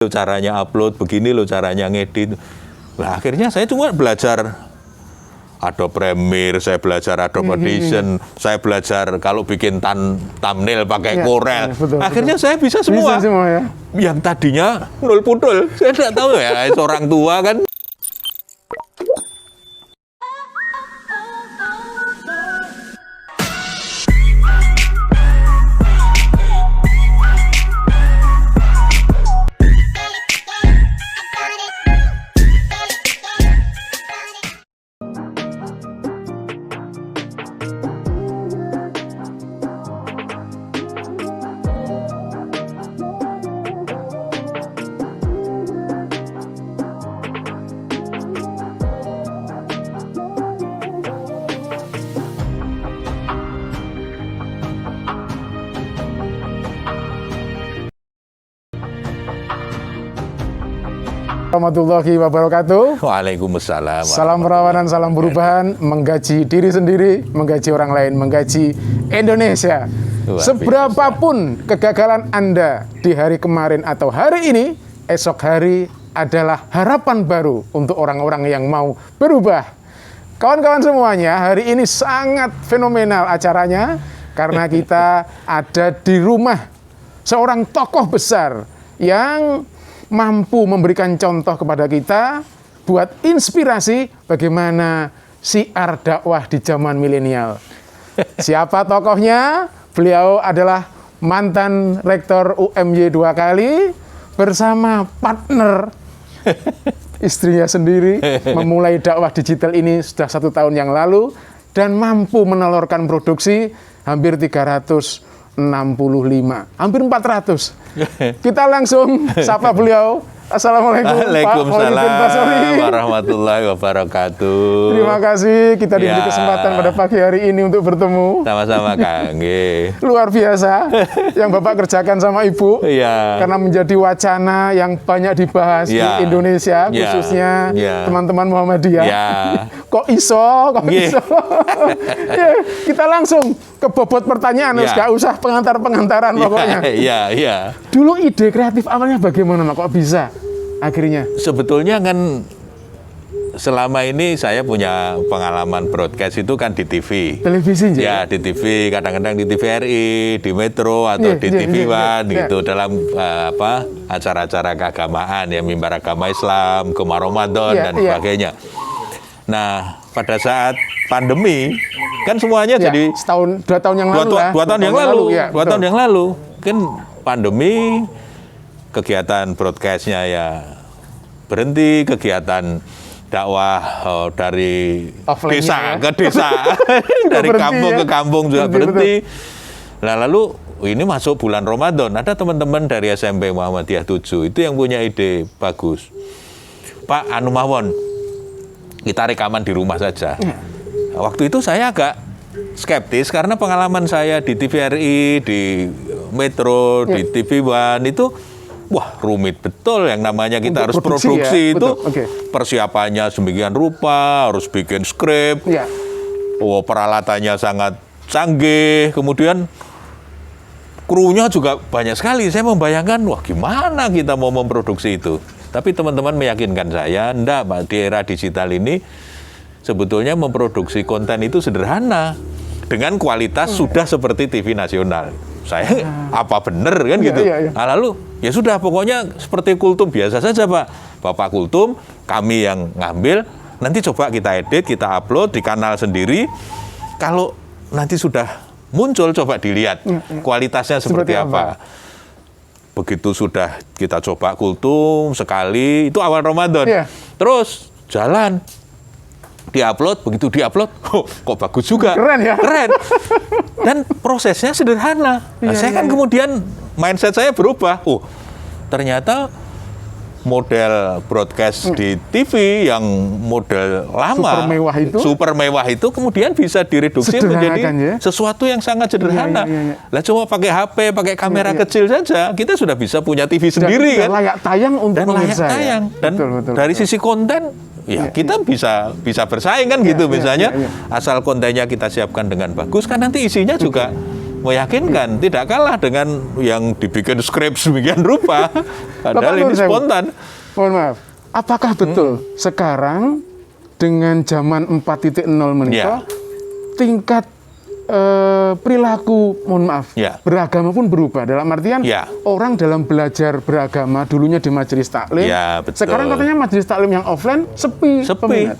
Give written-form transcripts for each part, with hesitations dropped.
caranya upload, begini loh caranya ngedit. Nah, akhirnya saya cuma belajar Adobe Premiere, saya belajar Adobe Audition, saya belajar kalau bikin thumbnail pakai Corel. Akhirnya saya bisa semua. Bisa semua ya. Yang tadinya nol pudul, saya tidak tahu ya, seorang tua kan. Warahmatullahi wabarakatuh. Waalaikumsalam. Salam perawanan, salam perubahan, menggaji diri sendiri, menggaji orang lain, menggaji Indonesia. Seberapapun kegagalan Anda di hari kemarin atau hari ini, esok hari adalah harapan baru untuk orang-orang yang mau berubah. Kawan-kawan semuanya, hari ini sangat fenomenal acaranya karena kita ada di rumah seorang tokoh besar yang mampu memberikan contoh kepada kita buat inspirasi bagaimana syiar dakwah di zaman milenial. Siapa tokohnya? Beliau adalah mantan rektor UMY 2 kali bersama partner istrinya sendiri memulai dakwah digital ini sudah 1 tahun yang lalu dan mampu menelurkan produksi hampir 365, hampir 400. Kita langsung sapa beliau. Assalamualaikum Waalaikumsalam warahmatullahi wabarakatuh. Terima kasih kita diberi kesempatan pada pagi hari ini untuk bertemu. Sama-sama Kang. Luar biasa yang Bapak kerjakan sama Ibu. Karena menjadi wacana yang banyak dibahas di Indonesia, khususnya teman-teman Muhammadiyah. Kok iso? Kita langsung ke bobot pertanyaan, nggak usah pengantar-pengantaran pokoknya. Dulu ide kreatif awalnya bagaimana, kok bisa akhirnya? Sebetulnya kan selama ini saya punya pengalaman broadcast itu kan di TV. Televisi ya? Di TV, kadang-kadang di TVRI, di Metro atau di TV One gitu dalam acara-acara keagamaan ya, mimbar agama Islam, Gemar Ramadan dan sebagainya. Nah, pada saat pandemi kan semuanya jadi setahun 2 tahun yang lalu. 2 tahun yang lalu. 2 tahun yang lalu kan pandemi, kegiatan broadcastnya ya berhenti, kegiatan dakwah dari desa ke desa, dari kampung ke kampung juga berhenti. Nah, lalu ini masuk bulan Ramadan, ada teman-teman dari SMP Muhammadiyah 7 itu yang punya ide bagus. Pak, anu mawon, kita rekaman di rumah saja. Waktu itu saya agak skeptis karena pengalaman saya di TVRI, di Metro, di TV One itu rumit betul yang namanya kita harus produksi itu. Persiapannya sedemikian rupa, harus bikin skrip. Peralatannya sangat canggih, kemudian krunya juga banyak sekali. Saya membayangkan, gimana kita mau memproduksi itu? Tapi teman-teman meyakinkan saya, enggak Pak, di era digital ini sebetulnya memproduksi konten itu sederhana. Dengan kualitas sudah seperti TV nasional. Saya apa bener kan gitu. Nah, lalu ya sudah pokoknya seperti Kultum biasa saja Pak. Bapak Kultum, kami yang ngambil, nanti coba kita edit, kita upload di kanal sendiri. Kalau nanti sudah muncul coba dilihat kualitasnya seperti apa. Begitu sudah kita coba Kultum sekali, itu awal Ramadan. Terus jalan. Diupload, begitu diupload, kok bagus juga. Keren ya? Keren. Dan prosesnya sederhana. Nah, saya kan kemudian mindset saya berubah. Ternyata model broadcast di TV yang model lama, super mewah itu kemudian bisa direduksi menjadi sesuatu yang sangat sederhana. Lah cuma pakai HP, pakai kamera kecil saja, kita sudah bisa punya TV sendiri kan. Layak tayang untuk layak tayang. Dan dari sisi konten, kita bisa bersaing kan gitu misalnya. Asal kontennya kita siapkan dengan bagus kan nanti isinya juga meyakinkan, tidak kalah dengan yang dibikin skrip sedemikian rupa. Padahal ini spontan. Mohon maaf, apakah betul sekarang dengan zaman 4.0 menikah, tingkat perilaku, mohon maaf, beragama pun berubah. Dalam artian orang dalam belajar beragama dulunya di majelis taklim, sekarang katanya majelis taklim yang offline sepi.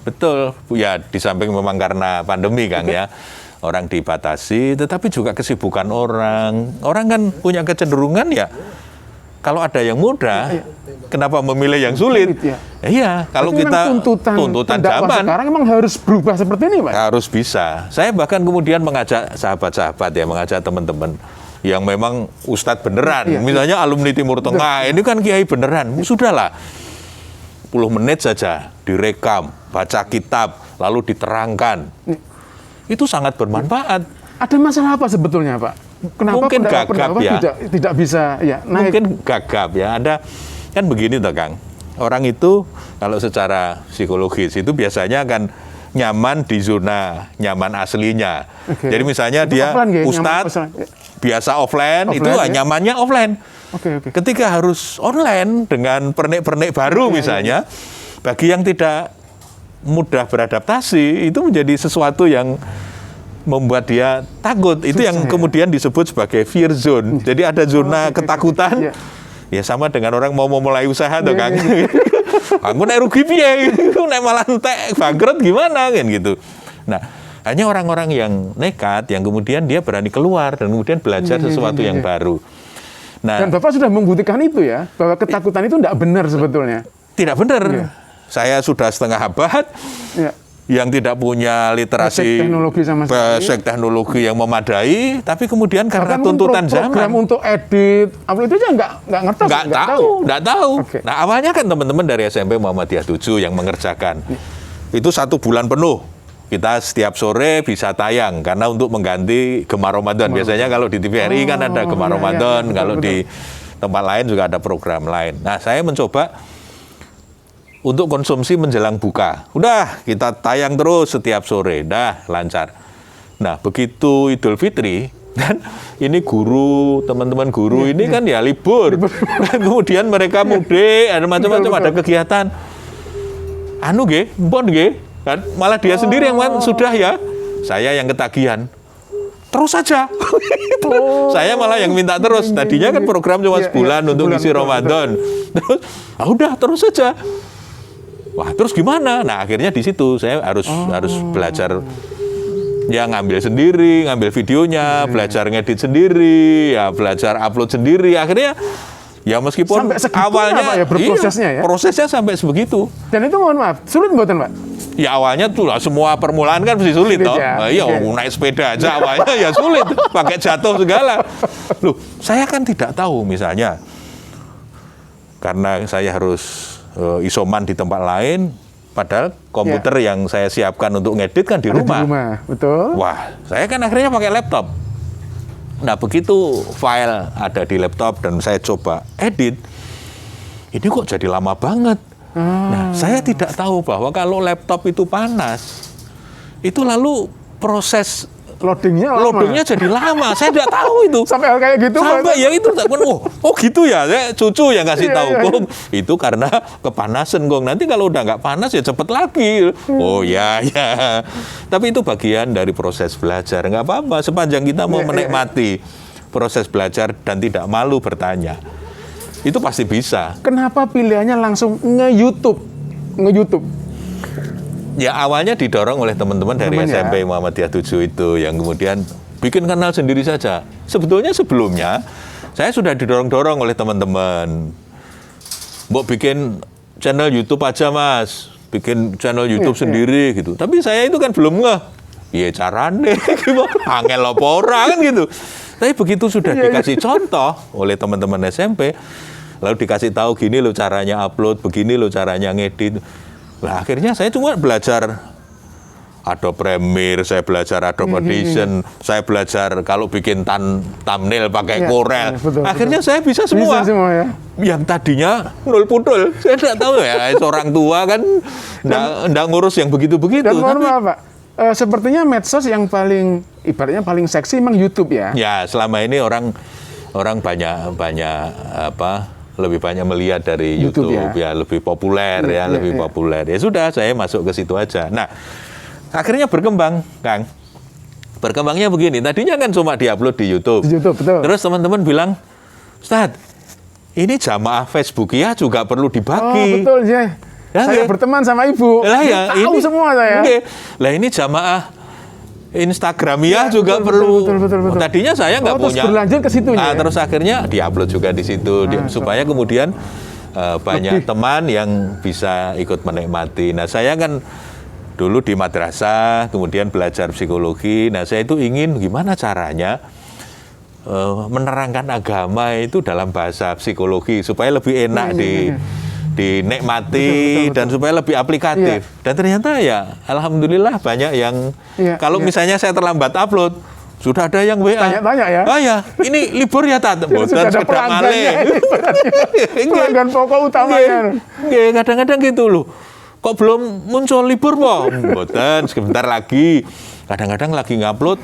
Betul. Ya, di samping memang karena pandemi, Kang, ya. Orang dibatasi, tetapi juga kesibukan orang. Orang kan punya kecenderungan ya, kalau ada yang mudah, kenapa memilih yang sulit? Iya, kalau kita tuntutan zaman sekarang memang harus berubah seperti ini, Pak. Harus bisa. Saya bahkan kemudian mengajak sahabat-sahabat ya, mengajak teman-teman yang memang ustadz beneran, misalnya alumni Timur Tengah, ini kan kiai beneran. Sudahlah, 10 menit saja direkam, baca kitab, lalu diterangkan. Itu sangat bermanfaat. Ada masalah apa sebetulnya, Pak? Kenapa mungkin gagap ya, tidak bisa ya naik? Mungkin gagap ya. Ada kan begini toh, Kang. Orang itu kalau secara psikologis itu biasanya akan nyaman di zona nyaman aslinya. Jadi misalnya itu dia ustadz biasa offline itu nyamannya offline. Ketika harus online dengan pernik-pernik baru misalnya, bagi yang tidak mudah beradaptasi itu menjadi sesuatu yang membuat dia takut. Itu yang kemudian disebut sebagai fear zone. Jadi ada zona ketakutan. Ya sama dengan orang mau memulai usaha tuh, Kang. Aku naik rugi piye, naik malah entek bangkrut gimana kan gitu. Nah, hanya orang-orang yang nekat yang kemudian dia berani keluar dan kemudian belajar sesuatu yang baru. Nah, dan Bapak sudah membuktikan itu ya, bahwa ketakutan itu tidak benar sebetulnya. Tidak benar. Saya sudah setengah abad yang tidak punya literasi basic teknologi yang memadai, tapi kemudian karena tuntutan zaman. Program untuk edit, upload itu aja nggak ngerti. Nggak tahu. Nah, awalnya kan teman-teman dari SMP Muhammadiyah 7 yang mengerjakan. Itu 1 bulan penuh. Kita setiap sore bisa tayang, karena untuk mengganti Gemar Ramadan. Biasanya kalau di TVRI kan ada Gemar Ramadan, kalau di tempat lain juga ada program lain. Nah, saya mencoba untuk konsumsi menjelang buka. Udah, kita tayang terus setiap sore. Dah, lancar. Nah, begitu Idul Fitri, kan ini guru, teman-teman guru ini kan ya libur. Kemudian mereka mudik, ada macam-macam, ada kegiatan. Anu nggih, mpun nggih. Kan malah dia sendiri yang sudah ya. Saya yang ketagihan. Terus saja. Saya malah yang minta terus. Tadinya kan program cuma sebulan untuk ngisi Ramadan. Terus, udah terus saja. Wah, terus gimana? Nah, akhirnya di situ saya harus belajar ya, ngambil sendiri, ngambil videonya, belajar ngedit sendiri, ya belajar upload sendiri. Akhirnya ya meskipun awalnya ya, berprosesnya prosesnya sampai sebegitu. Dan itu mohon maaf, sulit mboten, Pak? Ya awalnya tuh lah, semua permulaan kan mesti sulit toh. Naik sepeda aja awalnya ya sulit, pakai jatuh segala. Loh, saya kan tidak tahu misalnya. Karena saya harus isoman di tempat lain, padahal komputer yang saya siapkan untuk ngedit kan di rumah. Betul. Wah, saya kan akhirnya pakai laptop. Nah, begitu file ada di laptop dan saya coba edit, ini kok jadi lama banget. Nah, saya tidak tahu bahwa kalau laptop itu panas, itu lalu proses loadingnya jadi lama. Saya tidak tahu itu. Sampai kayak gitu. Sampai ya itu. Oh gitu ya. Saya cucu yang kasih tahu. Gong, itu karena kepanasan, Gong. Nanti kalau udah nggak panas ya cepet lagi. Oh ya. Tapi itu bagian dari proses belajar. Nggak apa-apa. Sepanjang kita mau menikmati proses belajar dan tidak malu bertanya, itu pasti bisa. Kenapa pilihannya langsung nge-YouTube? Ya awalnya didorong oleh teman-teman dari SMP Muhammadiyah 7 itu yang kemudian bikin kanal sendiri saja. Sebetulnya sebelumnya saya sudah didorong-dorong oleh teman-teman. Mbok bikin channel YouTube aja, Mas. Bikin channel YouTube sendiri gitu. Tapi saya itu kan belum ngeh. Iya carane angel apa ora kan gitu. Tapi begitu sudah dikasih contoh oleh teman-teman SMP, lalu dikasih tahu gini loh caranya upload, begini loh caranya ngedit. Nah, akhirnya saya cuma belajar Adobe Premiere, saya belajar Adobe Audition, saya belajar kalau bikin thumbnail pakai Corel. Akhirnya saya bisa semua. Ya. Yang tadinya nol pudul, saya tidak tahu ya. Orang tua kan enggak ngurus yang begitu-begitu. Dan mohon maaf, Pak, sepertinya medsos yang paling ibaratnya paling seksi memang YouTube ya. Ya, selama ini orang banyak lebih banyak melihat dari YouTube ya lebih populer lebih populer. Ya sudah, saya masuk ke situ aja. Nah, akhirnya berkembang, Kang. Berkembangnya begini. Tadinya kan cuma diupload di YouTube. Di YouTube, betul. Terus teman-teman bilang, Ustadz, ini jamaah Facebook ya juga perlu dibagi. Oh, betul ya. Saya berteman sama Ibu. Lah ya, tahu ini semua saya. Lah ini jamaah Instagramia juga perlu. Betul. Tadinya saya nggak punya. Terus berlanjut ke situ ya. Terus akhirnya diupload juga di situ supaya kemudian banyak teman yang bisa ikut menikmati. Nah, saya kan dulu di madrasah, kemudian belajar psikologi. Nah, saya itu ingin gimana caranya menerangkan agama itu dalam bahasa psikologi supaya lebih enak dinikmati betul. Dan supaya lebih aplikatif. Dan ternyata ya alhamdulillah banyak yang kalau misalnya saya terlambat upload, sudah ada yang WA. Tanya-tanya ya. Oh ya, ini libur ya Tat. Sudah ada pelanggannya. Pelanggan pokok utamanya. Kadang-kadang gitu loh. Kok belum muncul libur, Pak? Mboten, sebentar lagi. Kadang-kadang lagi ngupload,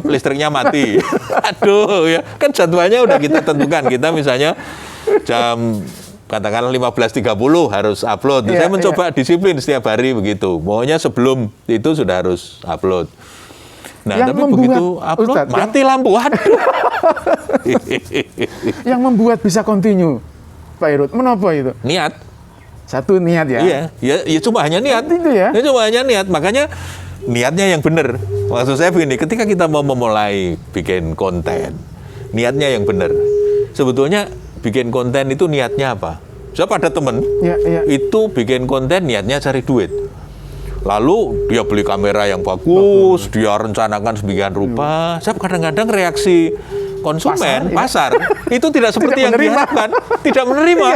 listriknya mati. Aduh, ya kan jadwalnya udah kita tentukan. Kita misalnya jam katakanlah 15.30 harus upload. Saya mencoba disiplin setiap hari begitu. Maunya sebelum itu sudah harus upload. Nah, yang tapi begitu upload, Ustadz, mati lampu. Waduh. Yang membuat bisa continue, Pak Irut, menapa itu? Niat. Satu niat ya? Iya, ya cuma hanya niat. Itu ya? Cuma hanya niat, makanya niatnya yang benar. Maksud saya begini, ketika kita mau memulai bikin konten, niatnya yang benar. Sebetulnya bikin konten itu niatnya apa? Saya pada temen, itu bikin konten niatnya cari duit. Lalu dia beli kamera yang bagus, dia rencanakan sedemikian rupa. Saya kadang-kadang reaksi konsumen, pasar itu tidak seperti yang diharapkan, tidak menerima.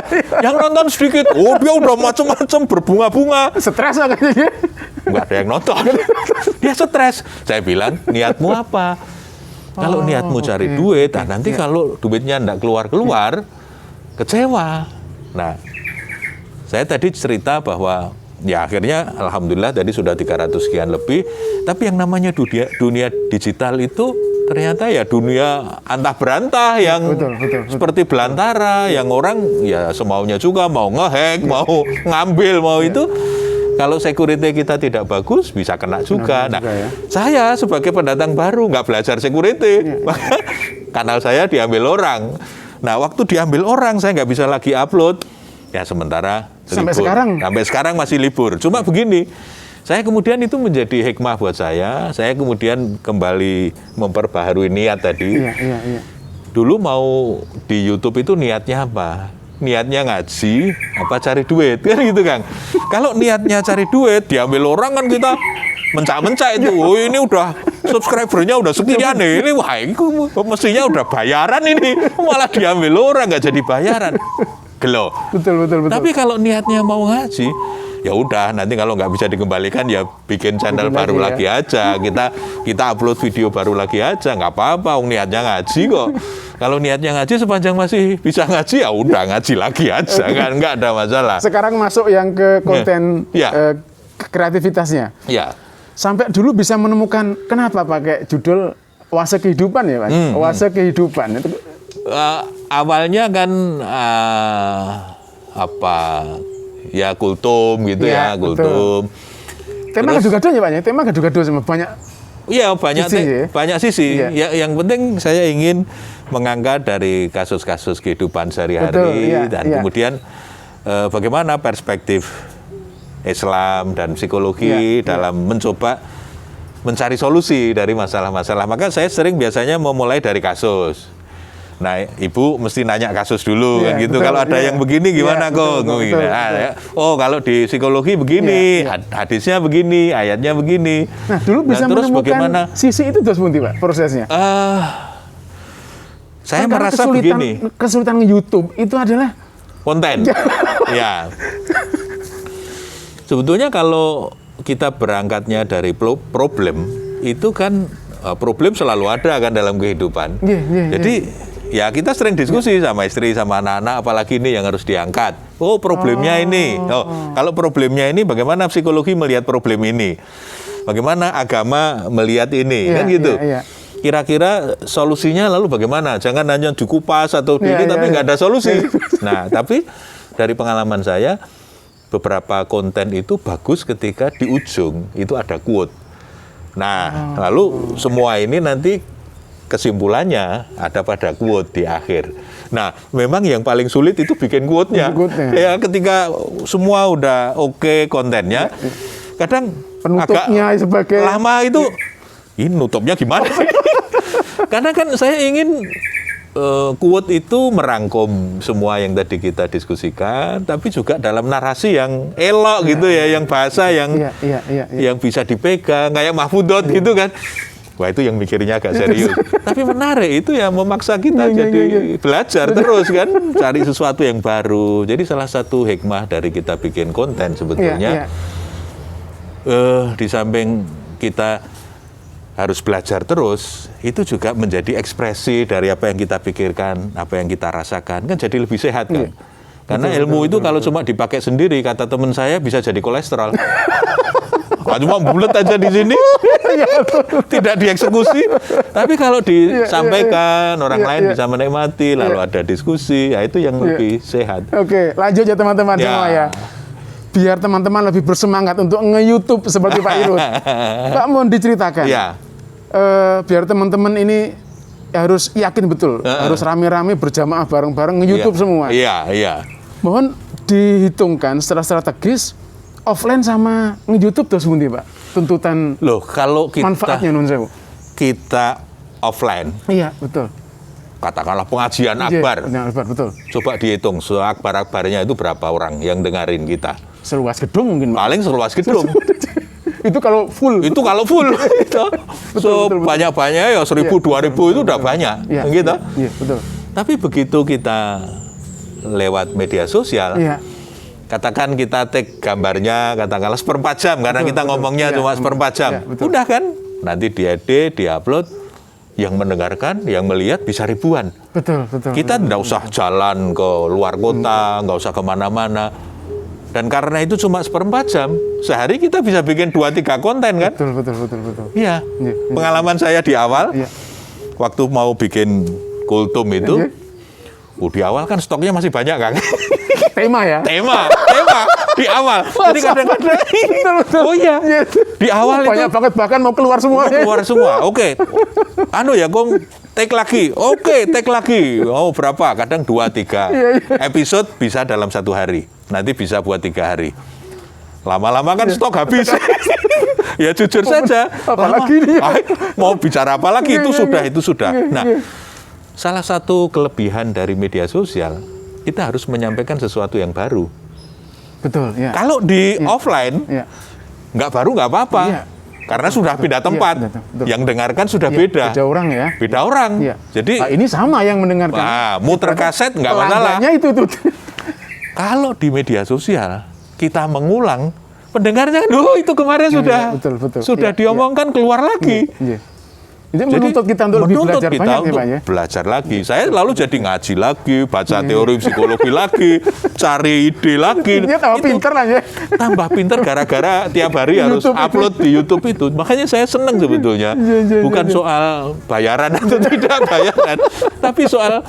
Yang nonton sedikit, dia udah macam-macam berbunga-bunga. Stres kayaknya. Nggak ada yang nonton. Dia stres. Saya bilang, niatmu apa? Kalau niatmu cari duit, nanti kalau duitnya nggak keluar-keluar, kecewa. Nah, saya tadi cerita bahwa ya akhirnya alhamdulillah tadi sudah 300 sekian lebih, tapi yang namanya dunia digital itu ternyata ya dunia antah berantah yang betul. Seperti belantara, yang orang ya semaunya juga mau ngehack, mau ngambil, mau itu. Kalau security kita tidak bagus, bisa kena juga. Nah, saya sebagai pendatang baru nggak belajar security, maka kanal saya diambil orang. Nah, waktu diambil orang, saya nggak bisa lagi upload. Ya sementara sampai libur. Sampai sekarang masih libur. Cuma begini, saya kemudian itu menjadi hikmah buat saya. Saya kemudian kembali memperbaharui niat tadi. Iya. Dulu mau di YouTube itu niatnya apa? Niatnya ngaji, apa cari duit, kan gitu Kang. Kalau niatnya cari duit, diambil orang kan kita mencak-mencak itu. Oh ini udah subscribernya udah sekian nih. Ini wah ini mestinya udah bayaran ini. Malah diambil orang nggak jadi bayaran. Gelo. Betul. Tapi kalau niatnya mau ngaji, ya udah nanti kalau nggak bisa dikembalikan ya bikin channel baru lagi aja. Kita upload video baru lagi aja, nggak apa-apa. Niatnya ngaji kok. Kalau niatnya ngaji sepanjang masih bisa ngaji ya udah ngaji lagi aja, kan nggak ada masalah. Sekarang masuk yang ke konten kreativitasnya. Ya. Sampai dulu bisa menemukan kenapa pakai judul Oase Kehidupan ya, Mas? Oase Kehidupan itu. Awalnya kan ya kultum gitu ya kultum. Tema gado-gado ya Pak ya, tema gado-gado sama banyak. Iya banyak sisi. Ya, yang penting saya ingin mengangkat dari kasus-kasus kehidupan sehari-hari dan kemudian bagaimana perspektif Islam dan psikologi dalam mencoba mencari solusi dari masalah-masalah. Maka saya sering biasanya memulai dari kasus. Nah, Ibu mesti nanya kasus dulu kan gitu. Kalau ada yang begini gimana kok? Betul. Oh, kalau di psikologi begini, hadisnya begini, ayatnya begini. Nah, dulu bisa terus menemukan bagaimana? Sisi itu terus bunti, Pak, prosesnya. Saya merasa begini. Kesulitan YouTube itu adalah konten. Ya. Sebetulnya kalau kita berangkatnya dari problem, itu kan problem selalu ada kan dalam kehidupan. Jadi ya kita sering diskusi sama istri, sama anak-anak, apalagi ini yang harus diangkat. Oh problemnya ini. Kalau problemnya ini bagaimana psikologi melihat problem ini? bagaimana agama melihat ini, kan gitu. Kira-kira solusinya lalu bagaimana? Jangan hanya dikupas atau tapi nggak ada solusi. Nah, tapi dari pengalaman saya, beberapa konten itu bagus ketika di ujung itu ada quote. Nah, lalu semua ini nanti kesimpulannya ada pada quote di akhir. Nah, memang yang paling sulit itu bikin quote-nya. Ya, ketika semua udah oke kontennya, kadang penutupnya agak sebagai lama itu, ini nutupnya gimana? Karena kan saya ingin quote itu merangkum semua yang tadi kita diskusikan, tapi juga dalam narasi yang elok gitu ya, yang bahasa yang bisa dipegang, kayak Mahfudot gitu kan. Wah, itu yang mikirnya agak serius. Tapi menarik, itu ya memaksa kita jadi belajar terus kan, cari sesuatu yang baru. Jadi salah satu hikmah dari kita bikin konten sebetulnya, di samping kita harus belajar terus, itu juga menjadi ekspresi dari apa yang kita pikirkan, apa yang kita rasakan, kan jadi lebih sehat kan. Karena ilmu itu kalau cuma dipakai sendiri, kata teman saya bisa jadi kolesterol. Cuma bulat aja di sini, tidak dieksekusi. Tapi kalau disampaikan, orang lain bisa menikmati, lalu ada diskusi, ya itu yang lebih sehat. Oke, lanjut ya teman-teman semua ya. Biar teman-teman lebih bersemangat untuk nge-YouTube seperti Pak Irut. Pak, mohon diceritakan. Biar teman-teman ini harus yakin betul, harus rame-rame berjamaah bareng-bareng nge-YouTube semua. Mohon dihitungkan secara strategis offline sama nge-YouTube terus pundi, Pak? Tuntutan kalau kita manfaatnya nun sewu. Kita offline. Iya, betul. Katakanlah pengajian akbar. Betul. Coba dihitung seakbar-akbarnya itu berapa orang yang dengerin kita. Seluas gedung mungkin, Pak. Paling seluas gedung. Itu kalau full. Betul. Banyak-banyak ya 1.000, 2.000 itu udah banyak. Gitu. Iya, betul. Tapi begitu kita lewat media sosial, katakan kita tag gambarnya, katakanlah 1/4 jam, karena kita ngomongnya cuma 1/4 jam. Udah kan? Nanti diedit, diupload, yang mendengarkan, yang melihat bisa ribuan. Betul. Kita tidak usah jalan ke luar kota, nggak usah kemana-mana. Dan karena itu cuma 1/4 jam, sehari kita bisa bikin 2-3 konten kan? Betul. Iya. Pengalaman saya di awal, waktu mau bikin kultum itu, di awal kan stoknya masih banyak kan? Tema ya? Tema di awal. Jadi kadang-kadang, di awal itu banyak banget, bahkan mau keluar semua. Oke. Take lagi. Oke, take lagi. Oh, berapa? Kadang 2-3 episode bisa dalam 1 hari. Nanti bisa buat 3 hari. Lama-lama kan stok habis. Ya jujur saja. Apalagi mau bicara apa lagi? Itu sudah. Nah, salah satu kelebihan dari media sosial, kita harus menyampaikan sesuatu yang baru. Betul, ya. Kalau di offline, nggak baru nggak apa-apa. Karena sudah beda tempat. Yang dengarkan sudah beda. Beda orang ya. Beda orang. Jadi ini sama yang mendengarkan. Muter kaset nggak masalah. Itu. Kalau di media sosial, kita mengulang, pendengarnya, itu kemarin sudah diomongkan keluar lagi. Itu menuntut kita untuk lebih belajar banyak ya, Pak ya? Belajar lagi. Saya lalu jadi ngaji lagi, baca teori psikologi lagi, cari ide lagi. Dia tambah pinter lah ya. Tambah pinter gara-gara tiap hari harus upload di YouTube itu. Makanya saya senang sebetulnya. Bukan soal bayaran atau tidak bayaran, tapi soal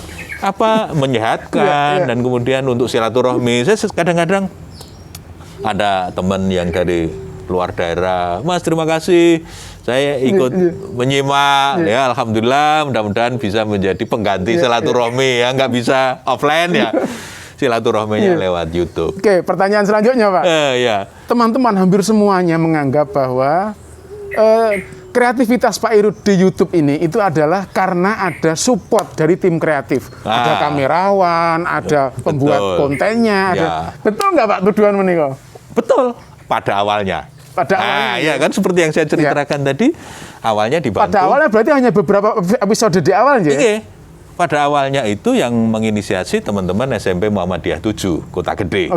menyehatkan dan kemudian untuk silaturahmi. Saya kadang-kadang ada teman yang dari luar daerah, Mas terima kasih. Saya ikut menyimak, ya alhamdulillah, mudah-mudahan bisa menjadi pengganti silaturahmi ya, nggak bisa offline ya, silaturahminya lewat YouTube. Oke, pertanyaan selanjutnya Pak. Teman-teman hampir semuanya menganggap bahwa kreativitas Pak Irut di YouTube ini itu adalah karena ada support dari tim kreatif, ada kamerawan, ada pembuat kontennya, betul nggak Pak tuduhan meniko? Betul, pada awalnya. Ya kan seperti yang saya ceritakan tadi, awalnya dibantu. Pada awalnya berarti hanya beberapa episode di awal aja? Iya. Pada awalnya itu yang menginisiasi teman-teman SMP Muhammadiyah 7, Kota Gede.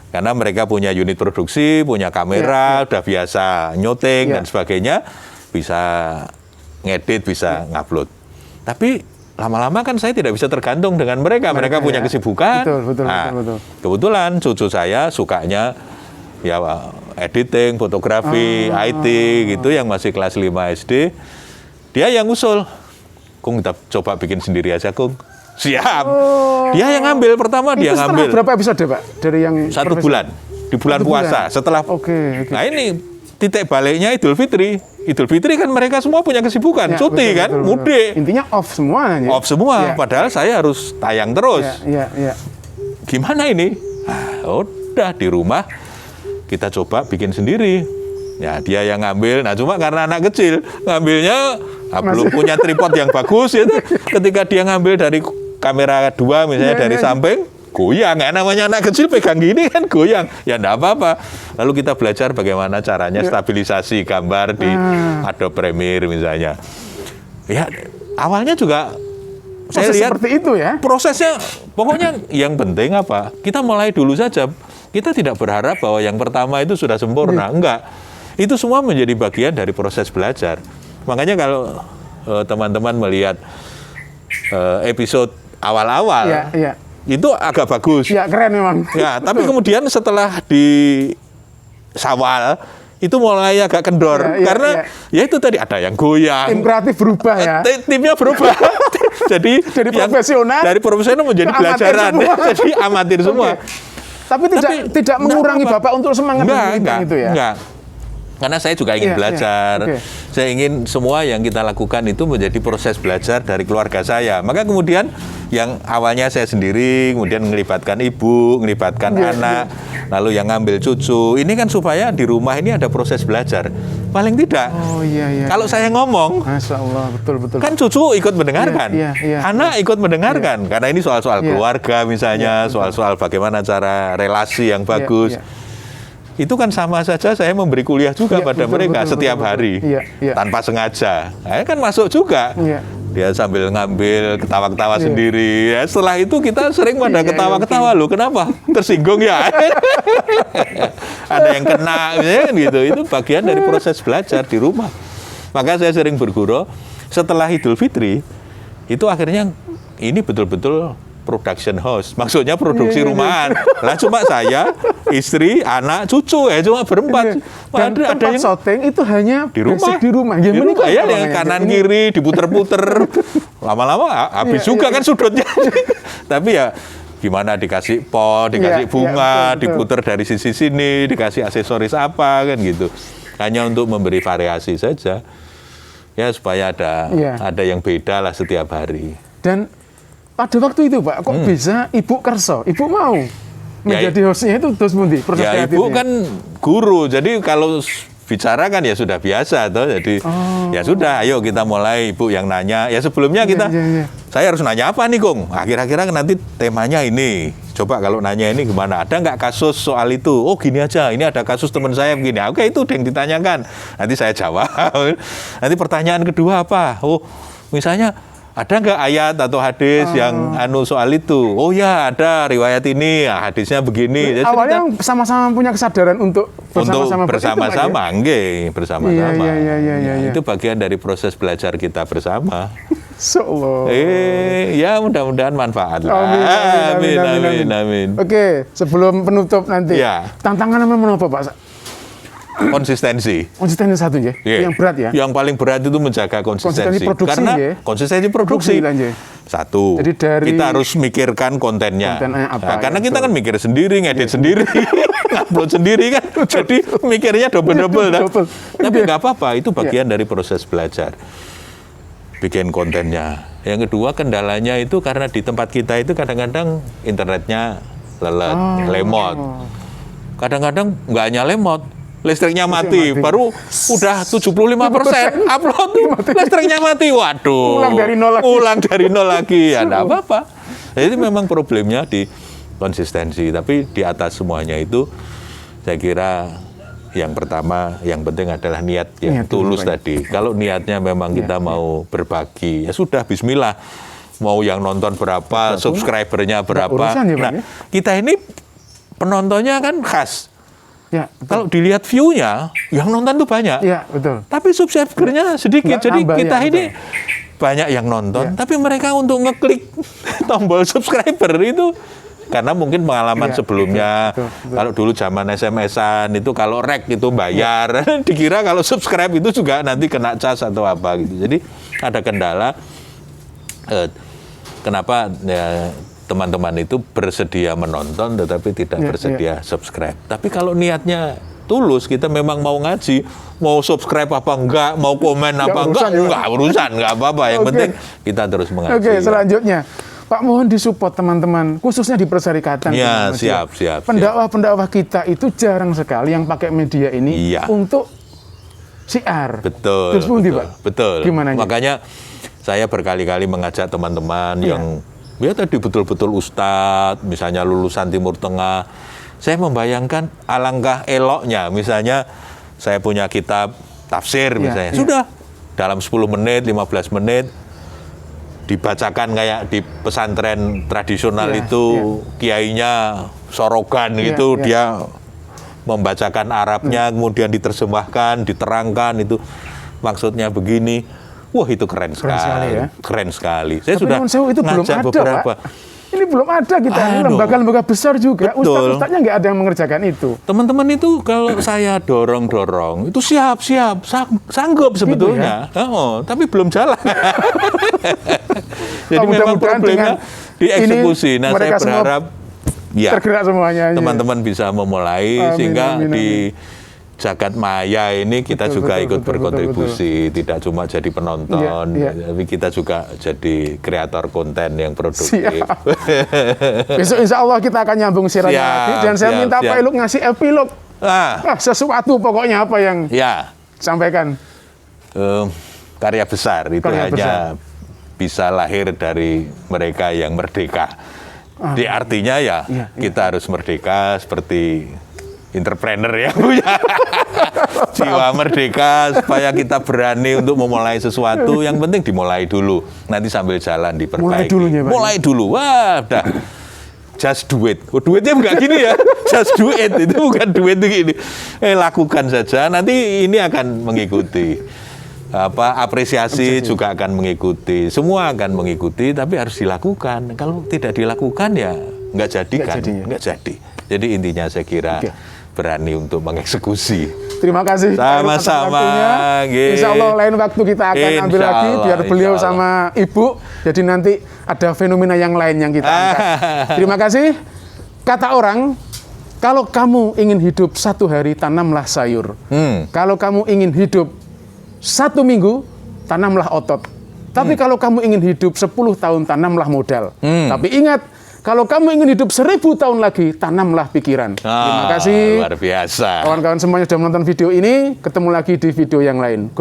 Karena mereka punya unit produksi, punya kamera, udah biasa nyuting dan sebagainya, bisa ngedit, bisa ngupload. Tapi lama-lama kan saya tidak bisa tergantung dengan mereka. Mereka punya kesibukan. Betul. Kebetulan cucu saya sukanya ya editing, fotografi, IT gitu yang masih kelas 5 SD. Dia yang usul, Kung kita coba bikin sendiri aja Kung. Siap. Dia yang ngambil pertama, dia ngambil. Berapa episode Pak dari yang 1 bulan di bulan puasa setelah. Oke. Nah ini titik baliknya Idul Fitri. Idul Fitri kan mereka semua punya kesibukan, Ya, cuti betul, kan, betul. mudik. Intinya off semuanya. Off semua, Ya. padahal saya harus tayang terus. Iya. Gimana ini? Udah di rumah kita coba bikin sendiri. Ya dia yang ngambil. Nah cuma karena anak kecil ngambilnya belum punya tripod yang bagus itu. Ketika dia ngambil dari kamera 2 misalnya dari samping, goyang. Nggak namanya anak kecil pegang gini kan goyang. Ya enggak apa-apa. Lalu kita belajar bagaimana caranya stabilisasi gambar di Adobe Premiere misalnya. Ya awalnya juga saya lihat seperti itu ya. prosesnya, pokoknya yang penting apa? Kita mulai dulu saja. Kita tidak berharap bahwa yang pertama itu sudah sempurna. Enggak. Itu semua menjadi bagian dari proses belajar. Makanya kalau teman-teman melihat episode awal-awal, itu agak bagus. Iya, keren memang. Ya, tapi kemudian setelah di Syawal, itu mulai agak kendor. Karena ya itu tadi ada yang goyang. Tim kreatif berubah ya. Timnya berubah. Jadi profesional dari profesional menjadi pelajaran. Jadi amatir semua. Tapi tidak mengurangi Bapak untuk semangat itu ya. Enggak. Karena saya juga ingin belajar. Saya ingin semua yang kita lakukan itu menjadi proses belajar dari keluarga saya. Maka kemudian yang awalnya saya sendiri, kemudian melibatkan ibu, melibatkan anak, lalu yang ngambil cucu. Ini kan supaya di rumah ini ada proses belajar. Paling tidak. Kalau saya ngomong, Masya Allah, betul. kan cucu ikut mendengarkan, anak ikut mendengarkan. Karena ini soal-soal keluarga misalnya, soal-soal bagaimana cara relasi yang bagus. Itu kan sama saja saya memberi kuliah juga pada mereka setiap hari tanpa sengaja. Nah, kan masuk juga. Dia sambil ngambil ketawa-ketawa sendiri. Ya, setelah itu kita sering pada ketawa-ketawa loh. Kenapa? Tersinggung ya. Ada yang kena gitu. Itu bagian dari proses belajar di rumah. Maka saya sering berguru setelah Idul Fitri itu akhirnya ini betul-betul production house, maksudnya produksi rumahan. Lah cuma saya, istri, anak, cucu cuma berempat. Dan ada yang syuting itu hanya di rumah. Di rumah. Di rumah ya, yang kanan kiri diputer-puter. Lama-lama habis juga kan sudutnya. Tapi ya gimana dikasih pot, dikasih bunga, diputer dari sisi sini, dikasih aksesoris apa kan gitu. Hanya untuk memberi variasi saja. Ya supaya ada yang beda lah setiap hari. Dan pada waktu itu Pak, kok bisa Ibu kerso? Ibu mau menjadi hostnya itu terus mundi? Ya Ibu kan guru, jadi kalau bicara kan ya sudah biasa toh. Jadi ya sudah, ayo kita mulai. Ibu yang nanya. Ya sebelumnya kita, saya harus nanya apa nih Kung? Kira-kira nanti temanya ini. Coba kalau nanya ini gimana? Ada nggak kasus soal itu? Oh gini aja, ini ada kasus teman saya begini. Oke, itu yang ditanyakan. Nanti saya jawab. Nanti pertanyaan kedua apa? Oh misalnya, ada nggak ayat atau hadis yang soal itu? Oh ya ada, riwayat ini, hadisnya begini. Jadi awalnya sama-sama punya kesadaran untuk bersama-sama. Bersama-sama. Itu bagian dari proses belajar kita bersama. Ya mudah-mudahan manfaat lah. Amin. Oke, sebelum penutup nanti, tantangan apa Pak? Konsistensi satu ya, yang berat ya. Yang paling berat itu menjaga konsistensi karena konsistensi produksi. Satu, kita harus mikirkan kontennya. Karena kita kan mikir sendiri, ngedit sendiri, upload sendiri kan. Jadi mikirnya double. Tapi nggak apa-apa, itu bagian dari proses belajar. Bikin kontennya. Yang kedua kendalanya itu karena di tempat kita itu kadang-kadang internetnya lemot. Kadang-kadang nggak hanya lemot. Listriknya mati, baru udah 75% upload tuh, listriknya mati, waduh. Ulang dari nol lagi, ya enggak apa-apa. Jadi memang problemnya di konsistensi, tapi di atas semuanya itu, saya kira yang pertama, yang penting adalah niat yang tulus tadi. Kalau niatnya memang kita mau berbagi, ya sudah, bismillah. Mau yang nonton berapa, subscribernya berapa. Nah, kita ini penontonnya kan khas. Kalau dilihat view-nya, yang nonton tuh banyak. Tapi subscriber-nya sedikit. Jadi kita ini banyak yang nonton, tapi mereka untuk ngeklik tombol subscriber itu Karena mungkin pengalaman Iya, sebelumnya, betul. kalau dulu zaman SMS-an itu kalau rek itu bayar, dikira kalau subscribe itu juga nanti kena cas atau apa gitu. Jadi ada kendala, kenapa ya, teman-teman itu bersedia menonton tetapi tidak bersedia subscribe. Tapi kalau niatnya tulus, kita memang mau ngaji, mau subscribe apa enggak, mau komen apa enggak urusan, enggak apa-apa. Yang penting kita terus mengaji. Oke, selanjutnya Pak, mohon disupport teman-teman, khususnya di Perserikatan. Ya, siap. Pendakwah-pendakwah kita itu jarang sekali yang pakai media ini untuk siar. Betul. Terus pundi, Pak? Betul. Gimana? Makanya saya berkali-kali mengajak teman-teman yang ya tadi betul-betul ustadz, misalnya lulusan Timur Tengah. Saya membayangkan alangkah eloknya, misalnya saya punya kitab tafsir misalnya, sudah dalam 10 menit, 15 menit, dibacakan kayak di pesantren tradisional itu, kiainya sorogan gitu, dia membacakan Arabnya, kemudian diterjemahkan, diterangkan itu maksudnya begini. Wah, itu keren sekali. Keren sekali. Saya tapi sudah itu belum ngajak ada, beberapa. Pak. Ini belum ada kita, ini lembaga-lembaga besar juga. Ustadz-ustadznya nggak ada yang mengerjakan itu. Teman-teman itu kalau saya dorong-dorong, itu siap, sanggup sebetulnya. Gitu ya? Tapi belum jalan. Jadi memang problemnya dieksekusi. Nah, saya berharap tergerak semuanya. Teman-teman bisa memulai sehingga di Jagat Maya ini kita juga ikut berkontribusi, tidak cuma jadi penonton, tapi kita juga jadi kreator konten yang produktif. Besok insya Allah kita akan nyambung siranya lagi, dan saya minta Pak Iluk ngasih epilog. Sesuatu pokoknya apa yang sampaikan. Karya besar itu hanya bisa lahir dari mereka yang merdeka. Di artinya kita harus merdeka seperti entrepreneur yang punya jiwa merdeka, supaya kita berani untuk memulai sesuatu. Yang penting dimulai dulu, nanti sambil jalan diperbaiki. Mulai dulu, wah udah just do it. Duitnya bukan gini ya, just do it, itu bukan duit begini. Lakukan saja, nanti ini akan mengikuti. Apresiasi juga akan mengikuti, semua akan mengikuti, tapi harus dilakukan. Kalau tidak dilakukan ya nggak jadi kan, nggak jadi. Jadi intinya saya kira berani untuk mengeksekusi. Terima kasih. Sama-sama. Insya Allah lain waktu kita akan ambil lagi biar beliau sama Ibu. Jadi nanti ada fenomena yang lain yang kita angkat. Terima kasih. Kata orang, kalau kamu ingin hidup 1 hari, tanamlah sayur. Kalau kamu ingin hidup 1 minggu, tanamlah otot. Tapi kalau kamu ingin hidup 10 tahun, tanamlah modal. Tapi ingat, kalau kamu ingin hidup 1000 tahun lagi, tanamlah pikiran. Terima kasih. Luar biasa. Kawan-kawan semuanya sudah menonton video ini. Ketemu lagi di video yang lain.